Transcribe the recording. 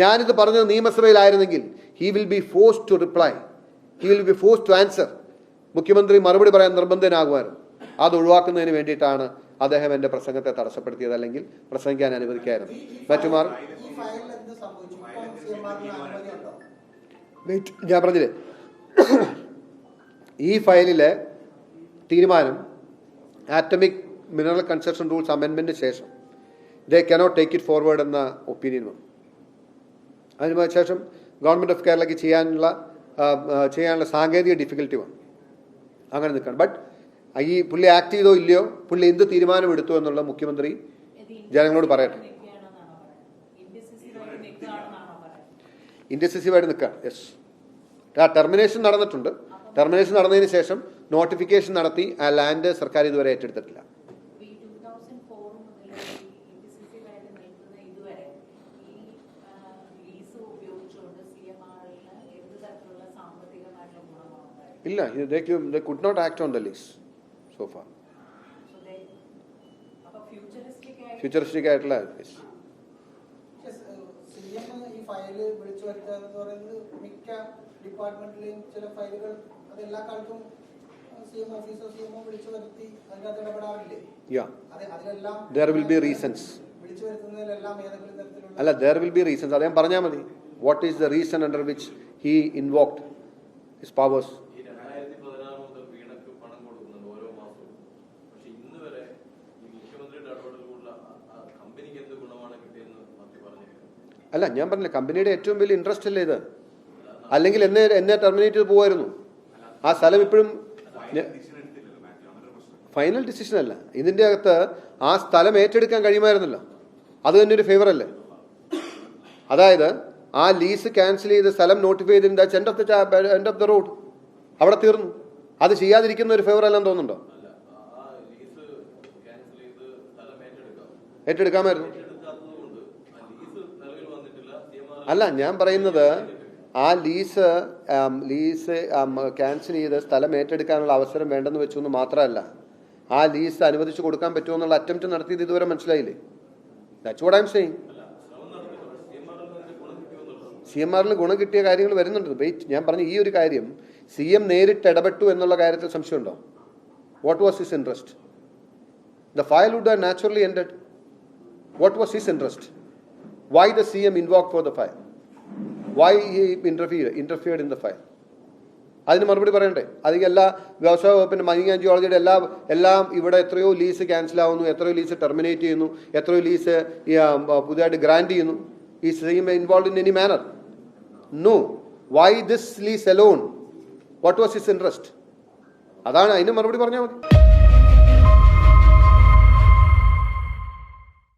ഞാനിത് പറഞ്ഞത് നിയമസഭയിലായിരുന്നെങ്കിൽ he will be forced to reply, he will be forced to answer. മുഖ്യമന്ത്രി മറുപടി പറയാൻ നിർബന്ധനാകുമായിരുന്നു. അത് ഒഴിവാക്കുന്നതിന് വേണ്ടിയിട്ടാണ് അദ്ദേഹം എൻ്റെ പ്രസംഗത്തെ തടസ്സപ്പെടുത്തിയത്, അല്ലെങ്കിൽ പ്രസംഗിക്കാൻ അനുവദിക്കായിരുന്നു. മറ്റുമാർ ഞാൻ പറഞ്ഞില്ലേ, ഈ ഫയലിലെ തീരുമാനം ആറ്റമിക് മിനറൽ കൺസെഷൻ റൂൾസ് അമെൻമെന്റിന് ശേഷം they cannot take it forward എന്ന ഒപ്പീനിയൻ വന്നു. അതിനുശേഷം ഗവൺമെൻറ് ഓഫ് കേരളയ്ക്ക് ചെയ്യാനുള്ള സാങ്കേതിക ഡിഫിക്കൽറ്റി വന്നു. അങ്ങനെ നിൽക്കണം. ബട്ട് ഈ പുള്ളി ആക്ട് ചെയ്തോ ഇല്ലയോ, പുള്ളി എന്ത് തീരുമാനം എടുത്തു എന്നുള്ള മുഖ്യമന്ത്രി ജനങ്ങളോട് പറയട്ടെ. ഇൻഡെസിസീവായിട്ട് നിൽക്കുകയാണ്. യെസ്, ആ ടെർമിനേഷൻ നടന്നിട്ടുണ്ട്. ടെർമിനേഷൻ നടന്നതിന് ശേഷം നോട്ടിഫിക്കേഷൻ നടത്തി ആ ലാൻഡ് സർക്കാർ ഇതുവരെ ഏറ്റെടുത്തിട്ടില്ല. ഇല്ല, they could not act on the lease so far. Futuristic ആയിട്ടുള്ള there will be reasons. അല്ല, there will be reasons. അദ്ദേഹം പറഞ്ഞാൽ മതി. What is the reason under which he invoked his powers? അല്ല, ഞാൻ പറഞ്ഞില്ല, കമ്പനിയുടെ ഏറ്റവും വലിയ ഇൻട്രസ്റ്റ് അല്ലേ ഇത്. അല്ലെങ്കിൽ എന്നെ ടെർമിനേറ്റ് ചെയ്ത് പോകുമായിരുന്നു. ആ സ്ഥലം ഇപ്പോഴും ഫൈനൽ ഡിസിഷൻ അല്ല. ഇതിൻ്റെ അകത്ത് ആ സ്ഥലം ഏറ്റെടുക്കാൻ കഴിയുമായിരുന്നല്ലോ. അത് തന്നെ ഒരു ഫേവർ അല്ലേ. അതായത് ആ ലീസ് ക്യാൻസൽ ചെയ്ത് സ്ഥലം നോട്ടിഫൈ ചെയ്തിട്ട് എൻഡ് ഓഫ് ദ റോഡ് അവിടെ തീർന്നു. അത് ചെയ്യാതിരിക്കുന്ന ഒരു ഫേവർ അല്ലെന്ന് തോന്നുന്നുണ്ടോ? ഏറ്റെടുക്കാമായിരുന്നു. അല്ല, ഞാൻ പറയുന്നത് ആ ലീസ് ക്യാൻസൽ ചെയ്ത് സ്ഥലം ഏറ്റെടുക്കാനുള്ള അവസരം വേണ്ടെന്ന് വെച്ചു എന്ന് മാത്രമല്ല, ആ ലീസ് അനുവദിച്ചു കൊടുക്കാൻ പറ്റുമോ എന്നുള്ള അറ്റംപ്റ്റ് നടത്തിയത് ഇതുവരെ മനസ്സിലായില്ലേ? That's what I am saying. CMRന് ഗുണം കിട്ടിയ കാര്യങ്ങൾ വരുന്നുണ്ട്. വെയിറ്റ്, ഞാൻ പറഞ്ഞ ഈ ഒരു കാര്യം CM നേരിട്ട് ഇടപെട്ടു എന്നുള്ള കാര്യത്തിൽ സംശയമുണ്ടോ? What was his interest? The file would have naturally ended. What was his interest? Why the CM invoked for the file? Why he interfered in the file? അതിന് മറുപടി പറയണ്ടേ? അതിന് എല്ലാ വ്യവസായ വകുപ്പിന്റെ മൈനിങ് ആൻഡ് ജിയോളജിയുടെ എല്ലാം ഇവിടെ എത്രയോ ലീസ് ക്യാൻസൽ ആവുന്നു, എത്രയോ ലീസ് ടെർമിനേറ്റ് ചെയ്യുന്നു, എത്രയോ ലീസ് പുതിയതായിട്ട് ഗ്രാന്റ് ചെയ്യുന്നു. ഈ CM involve in any manner? No. Why this lease alone? What was his interest? അതാണ്, അതിന് മറുപടി പറഞ്ഞാൽ മതി.